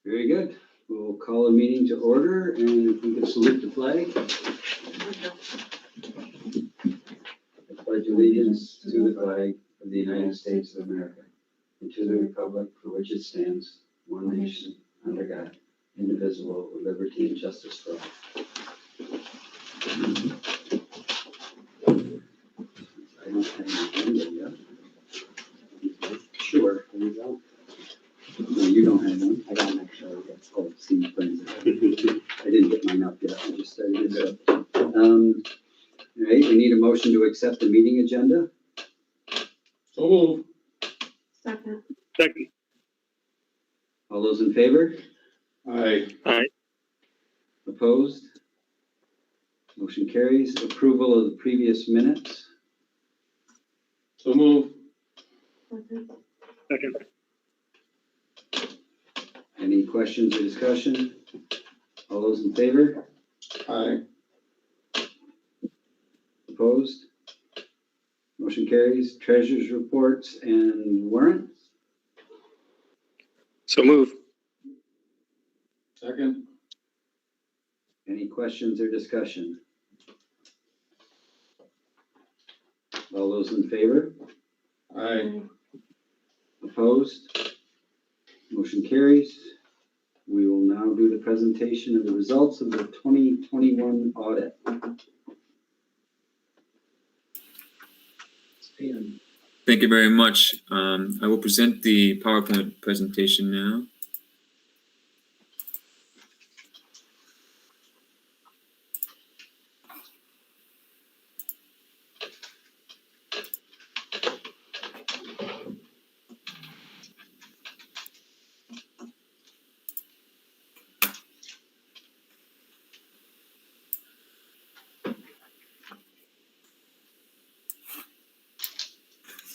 Very good. We'll call a meeting to order, and if we could salute the flag. I pledge allegiance to the flag of the United States of America and to the republic for which it stands, one nation, under God, indivisible, with liberty and justice for all. I don't have my agenda yet. Sure, there you go. No, you don't have one. I got an extra. Oh, Steve brings it. I didn't get mine up yet. I just started this up. All right, we need a motion to accept the meeting agenda. So moved. Second. Second. All those in favor? Aye. Aye. Opposed? Motion carries. Approval of the previous minutes. So moved. Second. Second. Any questions or discussion? All those in favor? Aye. Opposed? Motion carries. Treasurer's reports and warrants. So move. Second. Any questions or discussion? All those in favor? Aye. Opposed? Motion carries. We will now do the presentation of the results of the 2021 audit. Stan. Thank you very much. I will present the PowerPoint presentation now.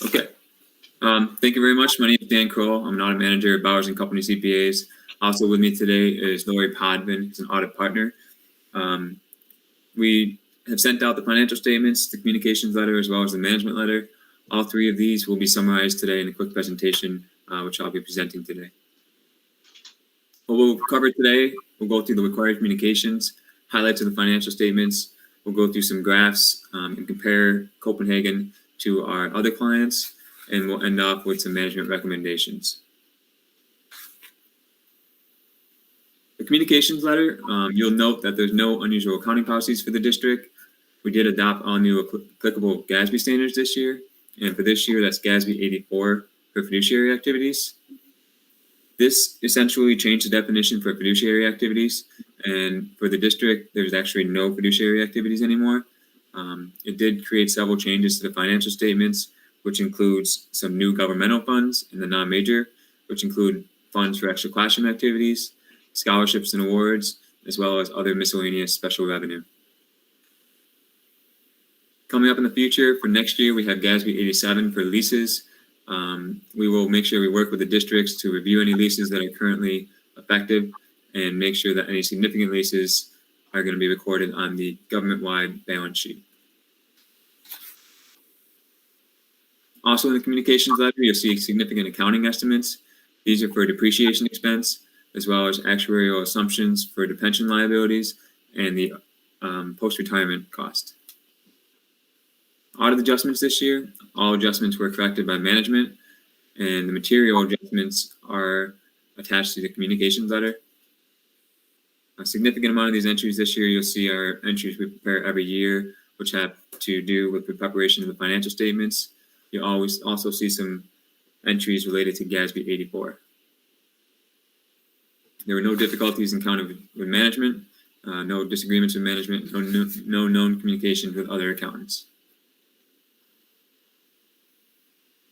Okay. Thank you very much. My name is Dan Kroll. I'm an audit manager at Bowers & Company CPAs. Also with me today is Lori Podvin, who's an audit partner. We have sent out the financial statements, the communications letter, as well as the management letter. All three of these will be summarized today in a quick presentation, which I'll be presenting today. What we'll cover today, we'll go through the required communications, highlights of the financial statements. We'll go through some graphs and compare Copenhagen to our other clients, and we'll end off with some management recommendations. The communications letter, you'll note that there's no unusual accounting policies for the district. We did adopt all new applicable GASB standards this year, and for this year, that's GASB 84 for fiduciary activities. This essentially changed the definition for fiduciary activities, and for the district, there's actually no fiduciary activities anymore. It did create several changes to the financial statements, which includes some new governmental funds in the non-major, which include funds for extra classroom activities, scholarships and awards, as well as other miscellaneous special revenue. Coming up in the future, for next year, we have GASB 87 for leases. We will make sure we work with the districts to review any leases that are currently effective and make sure that any significant leases are going to be recorded on the government-wide balance sheet. Also in the communications letter, you'll see significant accounting estimates. These are for depreciation expense, as well as actuarial assumptions for the pension liabilities and the post-retirement cost. Audit adjustments this year, all adjustments were corrected by management, and the material adjustments are attached to the communications letter. A significant amount of these entries this year, you'll see are entries we prepare every year, which have to do with the preparation of the financial statements. You'll always also see some entries related to GASB 84. There were no difficulties encountered with management, no disagreements with management, no known communications with other accountants.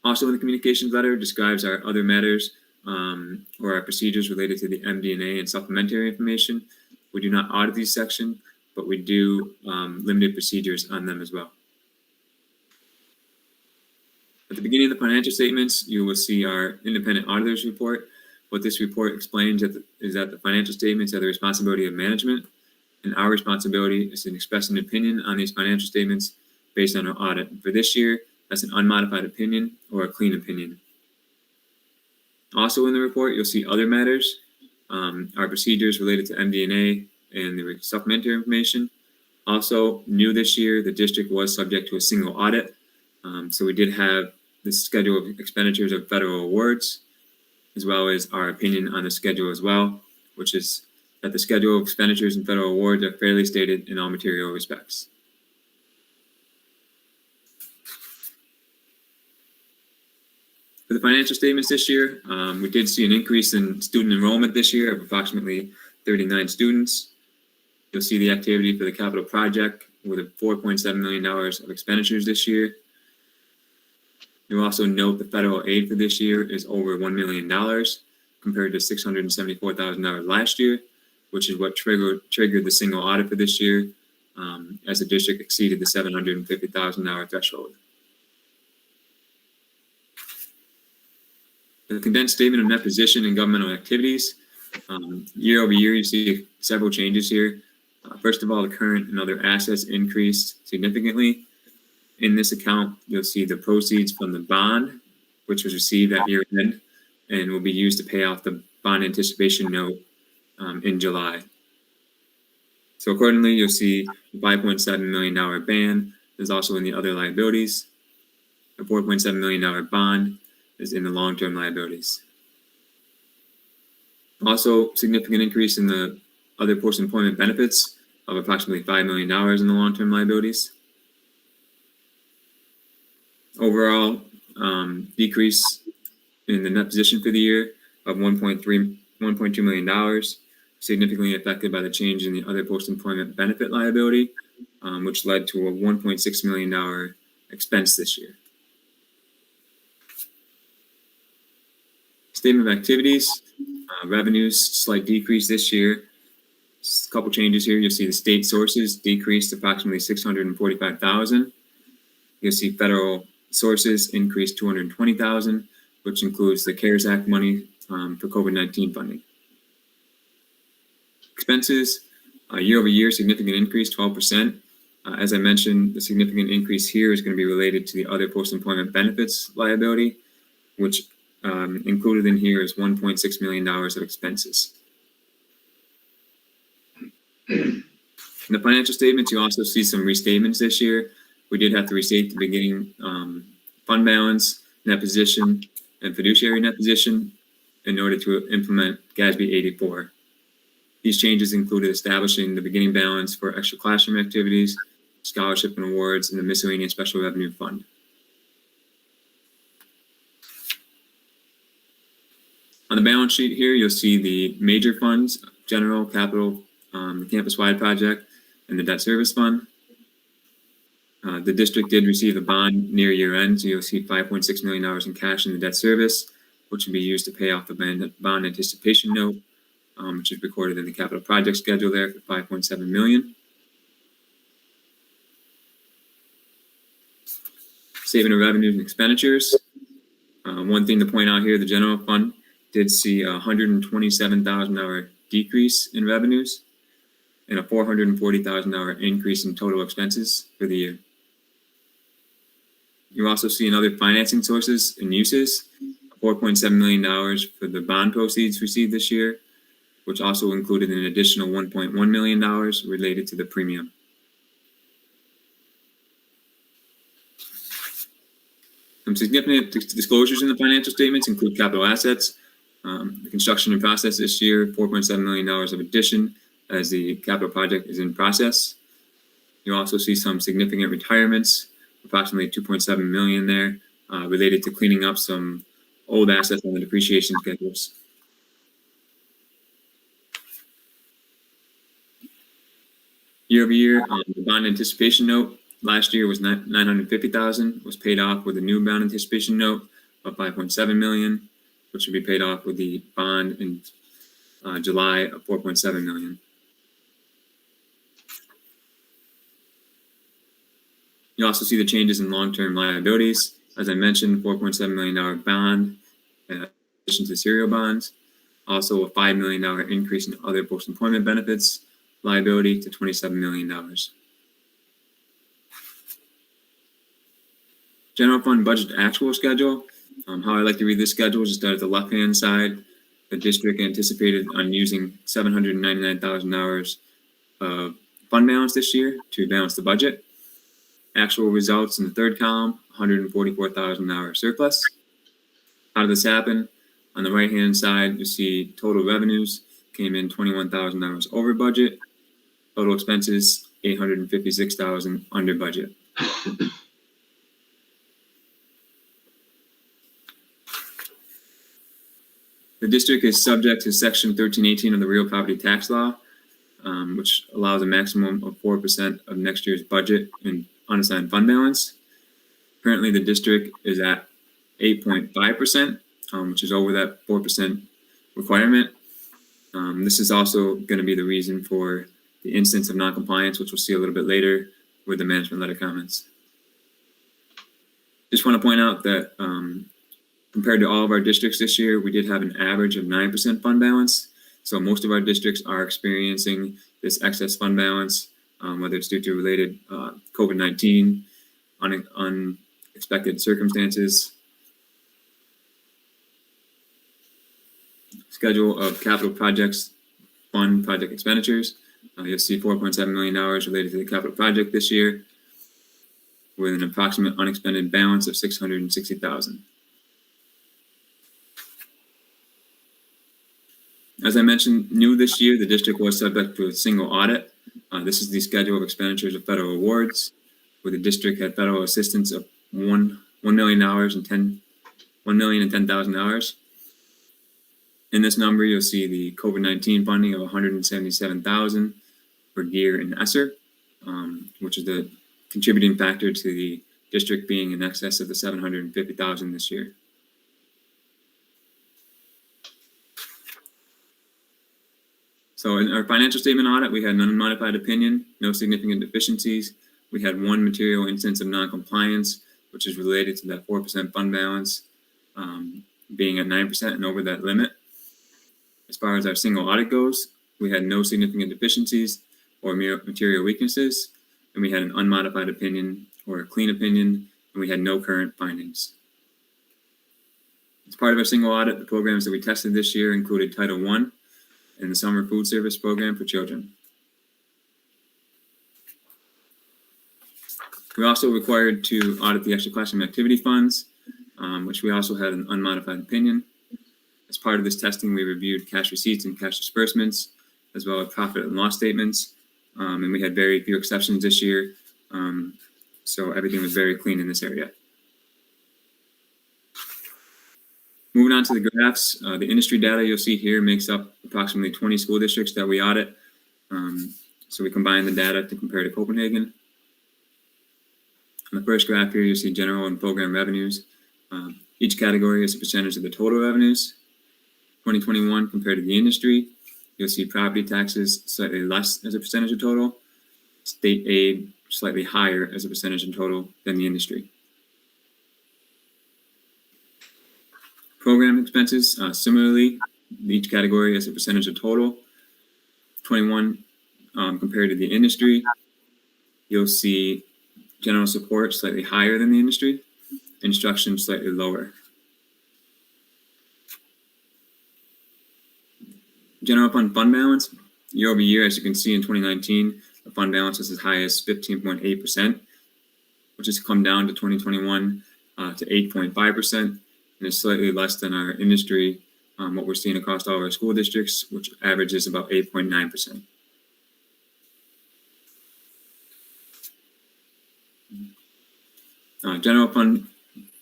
Also in the communications letter describes our other matters or our procedures related to the MD&A and supplementary information. We do not audit these sections, but we do limited procedures on them as well. At the beginning of the financial statements, you will see our independent auditor's report. What this report explains is that the financial statements are the responsibility of management, and our responsibility is to express an opinion on these financial statements based on our audit. For this year, as an unmodified opinion or a clean opinion. Also in the report, you'll see other matters, our procedures related to MD&A and the supplementary information. Also, new this year, the district was subject to a single audit. So we did have the schedule of expenditures of federal awards, as well as our opinion on the schedule as well, which is that the schedule of expenditures and federal awards are fairly stated in all material respects. For the financial statements this year, we did see an increase in student enrollment this year of approximately 39 students. You'll see the activity for the capital project with a $4.7 million of expenditures this year. You'll also note the federal aid for this year is over $1 million compared to $674,000 last year, which is what triggered the single audit for this year, as the district exceeded the $750,000 threshold. The condensed statement of net position and governmental activities. Year over year, you see several changes here. First of all, the current and other assets increased significantly. In this account, you'll see the proceeds from the bond, which was received at year end and will be used to pay off the bond anticipation note in July. So accordingly, you'll see the $5.7 million ban is also in the other liabilities. The $4.7 million bond is in the long-term liabilities. Also, significant increase in the other post-employment benefits of approximately $5 million in the long-term liabilities. Overall, decrease in the net position for the year of $1.2 million, significantly affected by the change in the other post-employment benefit liability, which led to a $1.6 million expense this year. Statement of activities, revenues, slight decrease this year. A couple changes here. You'll see the state sources decreased approximately $645,000. You'll see federal sources increased $220,000, which includes the CARES Act money for COVID-19 funding. Expenses, year over year, significant increase, 12%. As I mentioned, the significant increase here is going to be related to the other post-employment benefits liability, which included in here is $1.6 million of expenses. In the financial statements, you also see some restatements this year. We did have to restate the beginning fund balance, net position, and fiduciary net position in order to implement GASB 84. These changes included establishing the beginning balance for extra classroom activities, scholarship and awards, and the miscellaneous special revenue fund. On the balance sheet here, you'll see the major funds, general, capital, the campus-wide project, and the debt service fund. The district did receive a bond near year end, so you'll see $5.6 million in cash in the debt service, which will be used to pay off the bond anticipation note, which is recorded in the capital project schedule there for $5.7 million. Statement of revenues and expenditures. One thing to point out here, the general fund did see a $127,000 decrease in revenues and a $440,000 increase in total expenses for the year. You also see in other financing sources and uses, $4.7 million for the bond proceeds received this year, which also included an additional $1.1 million related to the premium. Some significant disclosures in the financial statements include capital assets, the construction in process this year, $4.7 million of addition as the capital project is in process. You also see some significant retirements, approximately $2.7 million there, related to cleaning up some old assets on the depreciation schedules. Year over year, the bond anticipation note last year was $950,000, was paid off with a new bond anticipation note of $5.7 million, which will be paid off with the bond in July of $4.7 million. You also see the changes in long-term liabilities. As I mentioned, $4.7 million bond in addition to serial bonds. Also a $5 million increase in other post-employment benefits liability to $27 million. General fund budget actual schedule. How I like to read this schedule is that at the left-hand side, the district anticipated on using $799,000 of fund balance this year to balance the budget. Actual results in the third column, $144,000 surplus. How did this happen? On the right-hand side, you see total revenues came in $21,000 over budget. Total expenses, $856,000 under budget. The district is subject to Section 1318 of the Real Property Tax Law, which allows a maximum of 4% of next year's budget in unassigned fund balance. Currently, the district is at 8.5%, which is over that 4% requirement. This is also going to be the reason for the instance of noncompliance, which we'll see a little bit later with the management letter comments. Just want to point out that compared to all of our districts this year, we did have an average of 9% fund balance. So most of our districts are experiencing this excess fund balance, whether it's due to related COVID-19, unexpected circumstances. Schedule of capital projects, fund project expenditures. You'll see $4.7 million related to the capital project this year, with an approximate unexpended balance of $660,000. As I mentioned, new this year, the district was subject to a single audit. This is the schedule of expenditures of federal awards, where the district had federal assistance of $1 million and $1,010,000. In this number, you'll see the COVID-19 funding of $177,000 for gear and ESSER, which is the contributing factor to the district being in excess of the $750,000 this year. So in our financial statement audit, we had an unmodified opinion, no significant deficiencies. We had one material instance of noncompliance, which is related to that 4% fund balance being at 9% and over that limit. As far as our single audit goes, we had no significant deficiencies or material weaknesses, and we had an unmodified opinion or a clean opinion, and we had no current findings. As part of our single audit, the programs that we tested this year included Title I and the Summer Food Service Program for children. We're also required to audit the extra classroom activity funds, which we also had an unmodified opinion. As part of this testing, we reviewed cash receipts and cash disbursements, as well as profit and loss statements, and we had very few exceptions this year, so everything was very clean in this area. Moving on to the graphs, the industry data you'll see here makes up approximately 20 school districts that we audit. So we combine the data to compare to Copenhagen. On the first graph here, you'll see general and program revenues. Each category is a percentage of the total revenues. 2021 compared to the industry, you'll see property taxes slightly less as a percentage of total, state aid slightly higher as a percentage of total than the industry. Program expenses, similarly, each category as a percentage of total. 21 compared to the industry, you'll see general support slightly higher than the industry, instruction slightly lower. General fund balance, year over year, as you can see in 2019, the fund balance was as high as 15.8%, which has come down to 2021 to 8.5%, and is slightly less than our industry, what we're seeing across all of our school districts, which averages about 8.9%. General fund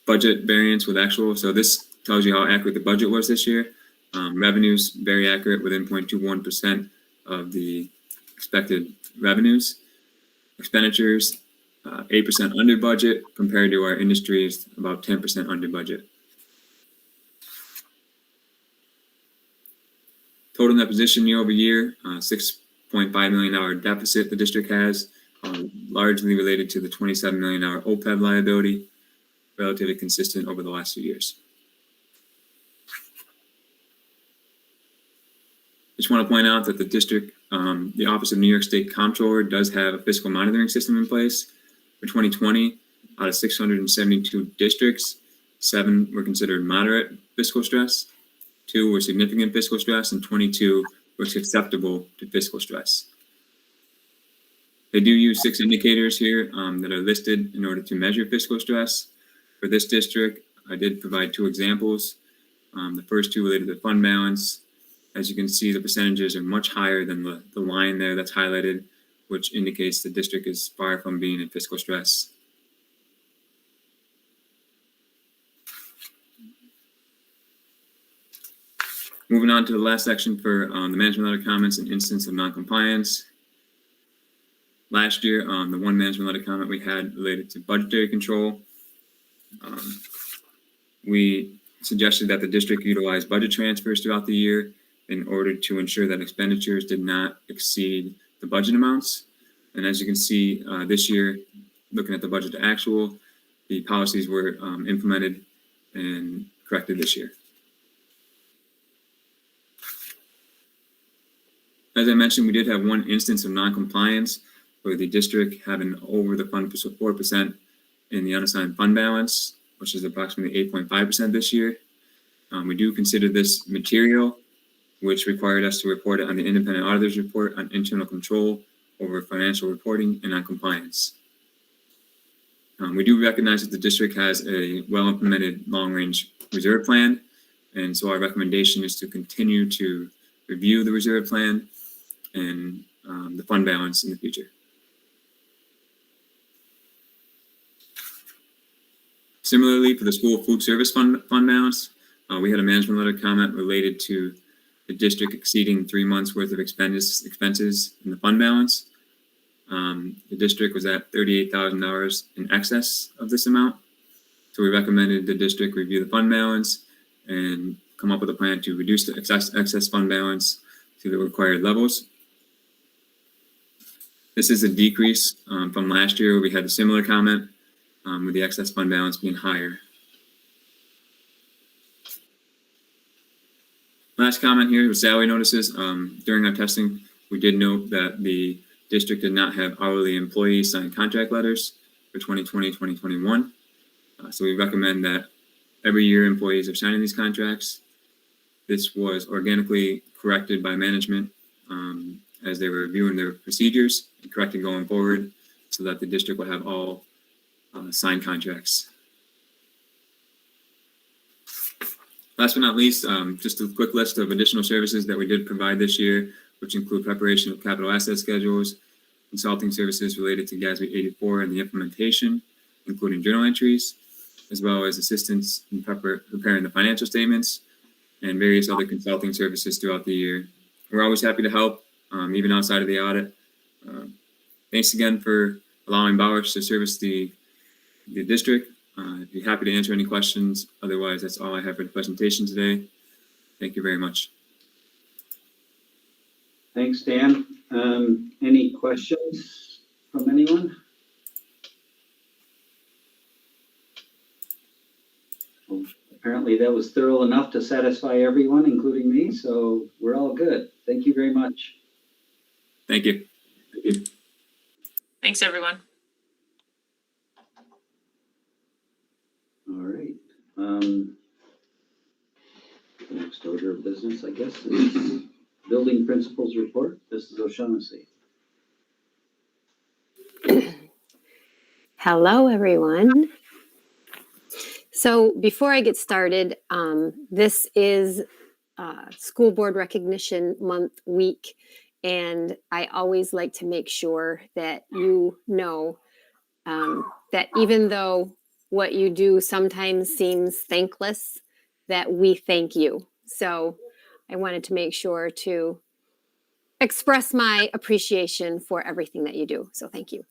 budget variance with actual. So this tells you how accurate the budget was this year. Revenues, very accurate, within 0.21% of the expected revenues. Expenditures, 8% under budget, compared to our industry is about 10% under budget. Total net position year over year, $6.5 million deficit the district has, largely related to the $27 million OPEB liability, relatively consistent over the last few years. Just want to point out that the district, the Office of New York State Comptroller does have a fiscal monitoring system in place. For 2020, out of 672 districts, 7 were considered moderate fiscal stress, 2 were significant fiscal stress, and 22 were acceptable to fiscal stress. They do use 6 indicators here that are listed in order to measure fiscal stress. For this district, I did provide 2 examples. The first 2 related to fund balance. As you can see, the percentages are much higher than the line there that's highlighted, which indicates the district is far from being in fiscal stress. Moving on to the last section for the management letter comments and instance of noncompliance. Last year, the one management letter comment we had related to budgetary control. We suggested that the district utilize budget transfers throughout the year in order to ensure that expenditures did not exceed the budget amounts. And as you can see, this year, looking at the budget to actual, the policies were implemented and corrected this year. As I mentioned, we did have one instance of noncompliance where the district having over the fund 4% in the unassigned fund balance, which is approximately 8.5% this year. We do consider this material, which required us to report it on the independent auditor's report on internal control over financial reporting and on compliance. We do recognize that the district has a well-implemented long-range reserve plan, and so our recommendation is to continue to review the reserve plan and the fund balance in the future. Similarly, for the school food service fund balance, we had a management letter comment related to the district exceeding 3 months worth of expenses in the fund balance. The district was at $38,000 in excess of this amount. So we recommended the district review the fund balance and come up with a plan to reduce the excess fund balance to the required levels. This is a decrease from last year where we had a similar comment with the excess fund balance being higher. Last comment here was salary notices. During our testing, we did note that the district did not have hourly employees sign contract letters for 2020-2021. So we recommend that every year employees are signing these contracts. This was organically corrected by management as they were reviewing their procedures and corrected going forward so that the district will have all signed contracts. Last but not least, just a quick list of additional services that we did provide this year, which include preparation of capital asset schedules, consulting services related to GASB 84 and the implementation, including journal entries, as well as assistance in preparing the financial statements and various other consulting services throughout the year. We're always happy to help, even outside of the audit. Thanks again for allowing Bowers to service the district. I'd be happy to answer any questions. Otherwise, that's all I have for the presentation today. Thank you very much. Thanks, Dan. Any questions from anyone? Well, apparently that was thorough enough to satisfy everyone, including me, so we're all good. Thank you very much. Thank you. Thank you. Thanks, everyone. All right. The next order of business, I guess, is building principals report. This is O'Shaughnessy. Hello, everyone. So before I get started, this is School Board Recognition Month week, and I always like to make sure that you know that even though what you do sometimes seems thankless, that we thank you. So I wanted to make sure to express my appreciation for everything that you do. So thank you.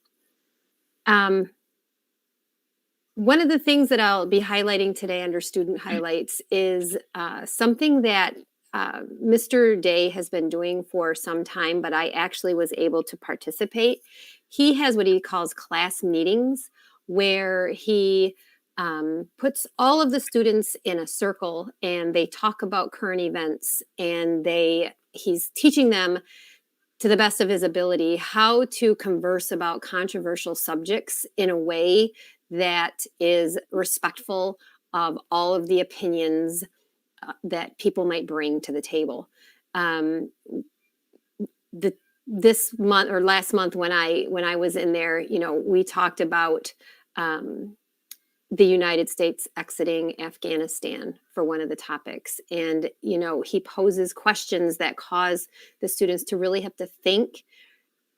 One of the things that I'll be highlighting today under student highlights is something that Mr. Day has been doing for some time, but I actually was able to participate. He has what he calls class meetings, where he puts all of the students in a circle and they talk about current events, and he's teaching them to the best of his ability how to converse about controversial subjects in a way that is respectful of all of the opinions that people might bring to the table. This month or last month when I was in there, we talked about the United States exiting Afghanistan for one of the topics. And, he poses questions that cause the students to really have to think,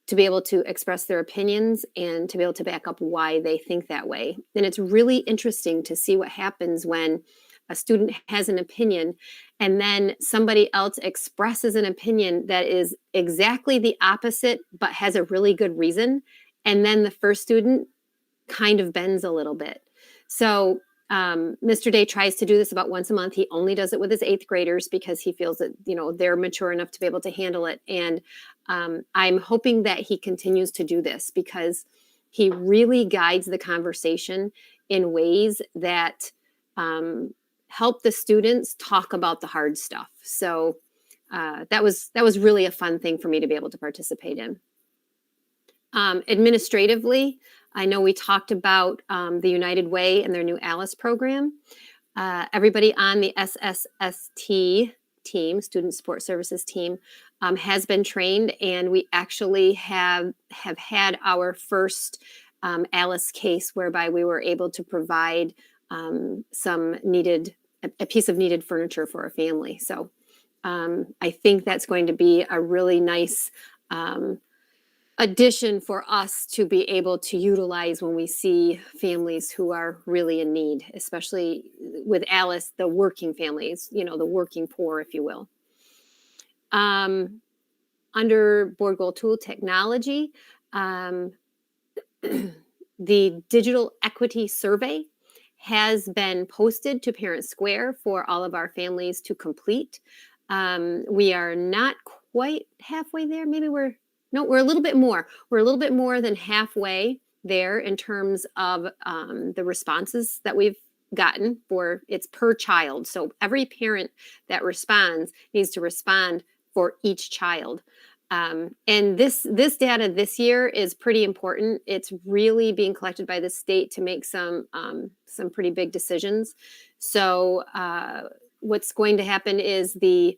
to be able to express their opinions and to be able to back up why they think that way. And it's really interesting to see what happens when a student has an opinion and then somebody else expresses an opinion that is exactly the opposite, but has a really good reason. And then the first student kind of bends a little bit. So Mr. Day tries to do this about once a month. He only does it with his 8th graders because he feels that, they're mature enough to be able to handle it. And I'm hoping that he continues to do this because he really guides the conversation in ways that help the students talk about the hard stuff. So that was really a fun thing for me to be able to participate in. Administratively, I know we talked about the United Way and their new ALICE program. Everybody on the SSST team, Student Support Services team, has been trained, and we actually have had our first ALICE case whereby we were able to provide a piece of needed furniture for a family. So I think that's going to be a really nice addition for us to be able to utilize when we see families who are really in need, especially with ALICE, the working families, the working poor, if you will. Under Board Goal Tool Technology, the Digital Equity Survey has been posted to Parent Square for all of our families to complete. We are not quite halfway there. Maybe we're a little bit more. We're a little bit more than halfway there in terms of the responses that we've gotten for it's per child. So every parent that responds needs to respond for each child. And this data this year is pretty important. It's really being collected by the state to make some pretty big decisions. So what's going to happen is the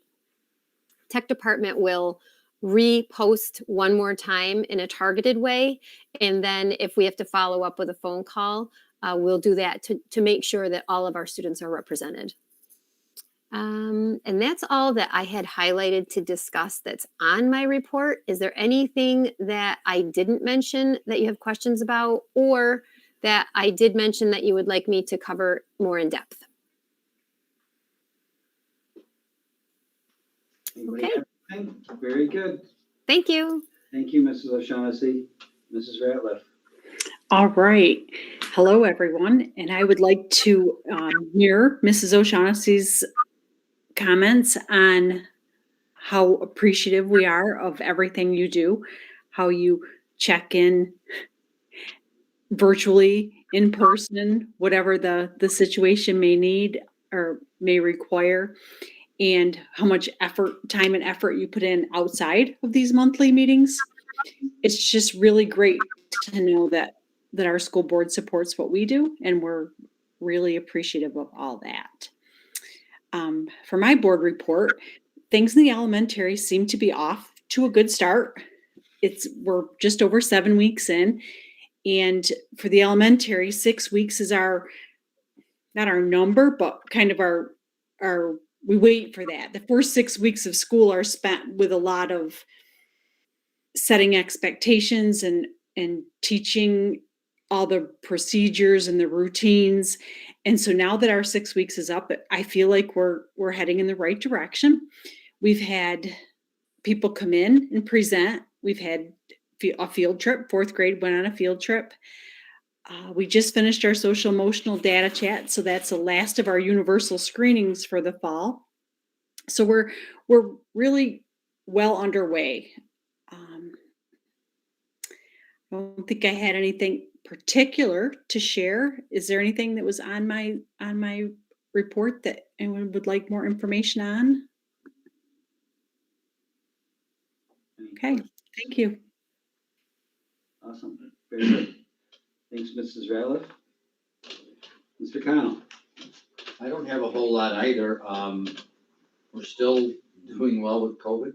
tech department will repost one more time in a targeted way. And then if we have to follow up with a phone call, we'll do that to make sure that all of our students are represented. And that's all that I had highlighted to discuss that's on my report. Is there anything that I didn't mention that you have questions about, or that I did mention that you would like me to cover more in depth? Okay. Very good. Thank you. Thank you, Mrs. O'Shaughnessy. Mrs. Ratliff. All right. Hello, everyone. And I would like to mirror Mrs. O'Shaughnessy's comments on how appreciative we are of everything you do, how you check in virtually, in person, whatever the situation may need or may require, and how much time and effort you put in outside of these monthly meetings. It's just really great to know that our school board supports what we do, and we're really appreciative of all that. For my board report, things in the elementary seem to be off to a good start. We're just over 7 weeks in, and for the elementary, 6 weeks is not our number, but kind of our we wait for that. The first 6 weeks of school are spent with a lot of setting expectations and teaching all the procedures and the routines. And so now that our 6 weeks is up, I feel like we're heading in the right direction. We've had people come in and present. We've had a field trip. 4th grade went on a field trip. We just finished our social emotional data chat, so that's the last of our universal screenings for the fall. So we're really well underway. I don't think I had anything particular to share. Is there anything that was on my report that anyone would like more information on? Okay, thank you. Awesome. Very good. Thanks, Mrs. Ratliff. Mr. Connell? I don't have a whole lot either. We're still doing well with COVID.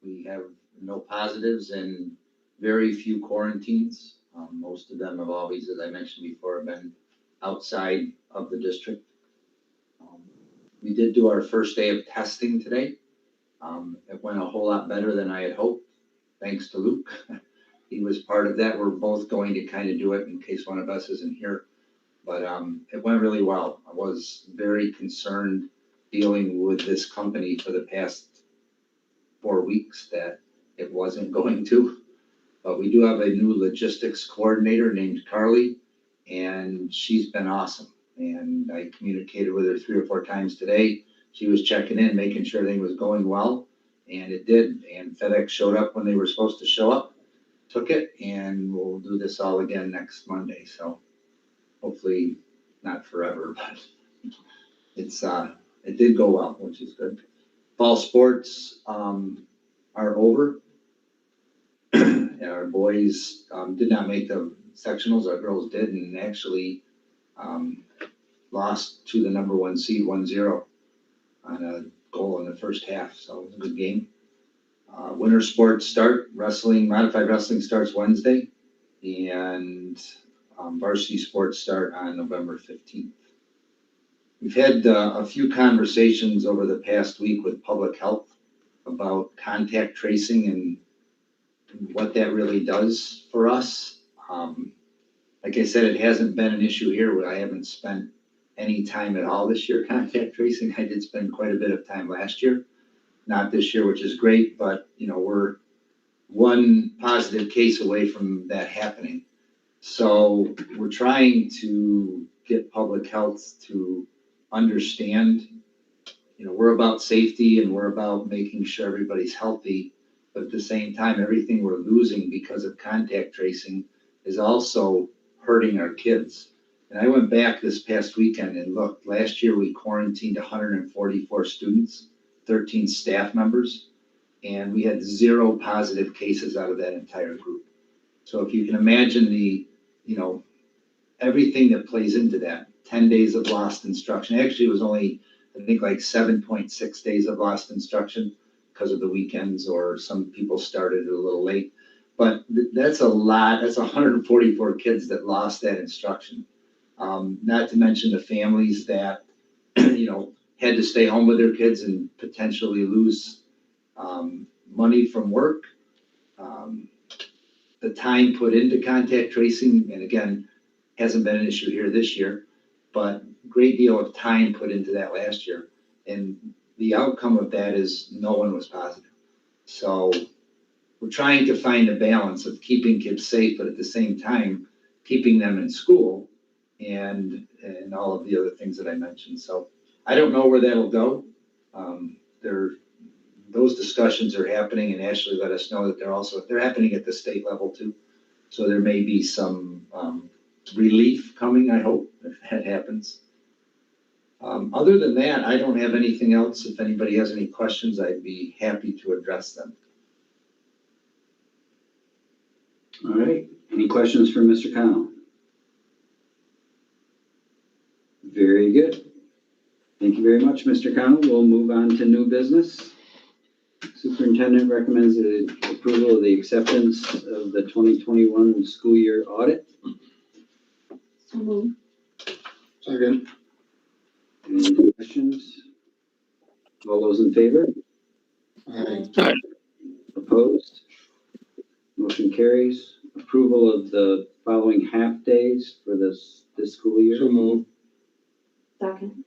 We have no positives and very few quarantines. Most of them have always, as I mentioned before, been outside of the district. We did do our first day of testing today. It went a whole lot better than I had hoped, thanks to Luke. He was part of that. We're both going to kind of do it in case one of us isn't here. But it went really well. I was very concerned dealing with this company for the past 4 weeks that it wasn't going to. But we do have a new logistics coordinator named Carly, and she's been awesome. And I communicated with her 3 or 4 times today. She was checking in, making sure everything was going well, and it did. And FedEx showed up when they were supposed to show up, took it, and we'll do this all again next Monday. So hopefully not forever, but it did go well, which is good. Fall sports are over. Our boys did not make the sectionals. Our girls did, and actually lost to the number 1 seed 1-0 on a goal in the first half. So it was a good game. Winter sports start. Modified wrestling starts Wednesday, and varsity sports start on November 15th. We've had a few conversations over the past week with public health about contact tracing and what that really does for us. Like I said, it hasn't been an issue here where I haven't spent any time at all this year contact tracing. I did spend quite a bit of time last year, not this year, which is great, but we're one positive case away from that happening. So we're trying to get public health to understand, we're about safety and we're about making sure everybody's healthy. But at the same time, everything we're losing because of contact tracing is also hurting our kids. And I went back this past weekend and looked. Last year, we quarantined 144 students, 13 staff members, and we had 0 positive cases out of that entire group. So if you can imagine everything that plays into that, 10 days of lost instruction. Actually, it was only, I think, like 7.6 days of lost instruction because of the weekends, or some people started a little late. But that's a lot. That's 144 kids that lost that instruction. Not to mention the families that, had to stay home with their kids and potentially lose money from work. The time put into contact tracing, and again, hasn't been an issue here this year, but great deal of time put into that last year. And the outcome of that is no one was positive. So we're trying to find a balance of keeping kids safe, but at the same time, keeping them in school and all of the other things that I mentioned. So I don't know where that'll go. Those discussions are happening, and Ashley let us know that they're happening at the state level too. So there may be some relief coming, I hope, if that happens. Other than that, I don't have anything else. If anybody has any questions, I'd be happy to address them. All right. Any questions for Mr. Connell? Very good. Thank you very much, Mr. Connell. We'll move on to new business. Superintendent recommends the approval of the acceptance of the 2021 school year audit. So moved. Second. Any questions? All those in favor? Aye. Opposed? Motion carries. Approval of the following half days for this school year. So move. Second.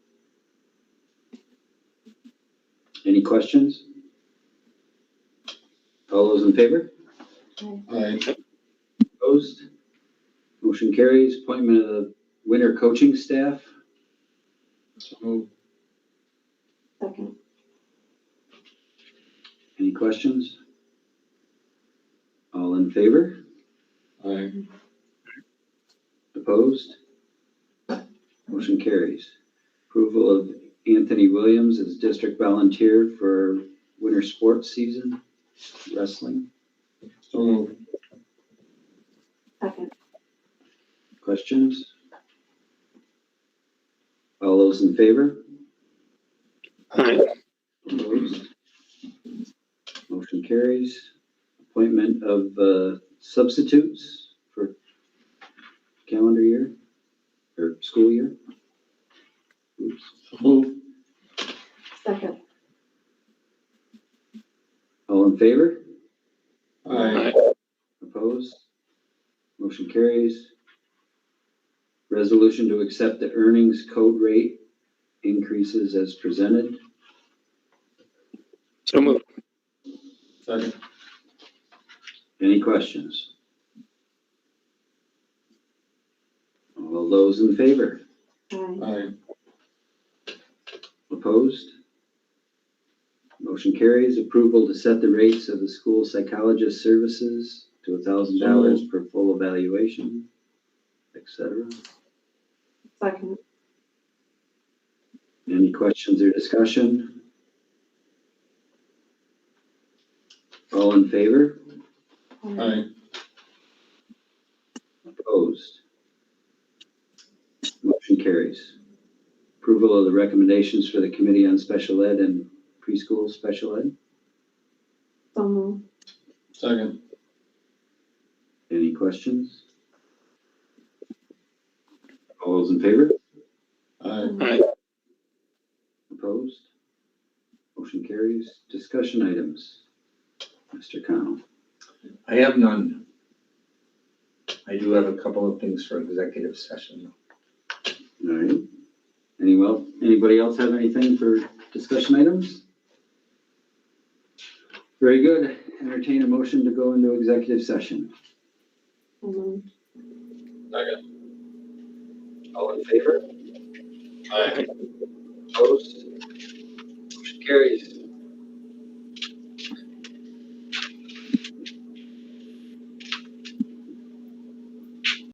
Any questions? All those in favor? Aye. Opposed? Motion carries. Appointment of the winter coaching staff. So move. Second. Any questions? All in favor? Aye. Opposed? Motion carries. Approval of Anthony Williams as district volunteer for winter sports season, wrestling. So move. Second. Questions? All those in favor? Aye. Opposed? Motion carries. Appointment of substitutes for calendar year or school year. Oops. So moved. Second. All in favor? Aye. Opposed? Motion carries. Resolution to accept the earnings code rate increases as presented. So moved. Second. Any questions? All those in favor? Aye. Aye. Opposed? Motion carries. Approval to set the rates of the school psychologist services to $1,000 per full evaluation, etc. Second. Any questions or discussion? All in favor? Aye. Opposed? Motion carries. Approval of the recommendations for the Committee on Special Ed and Preschool Special Ed. So moved. Second. Any questions? All those in favor? Aye. Opposed? Motion carries. Discussion items. Mr. Connell. I have none. I do have a couple of things for executive session. All right. Anybody else have anything for discussion items? Very good. Entertain a motion to go into executive session. So moved. Second. All in favor? Aye. Opposed? Motion carries.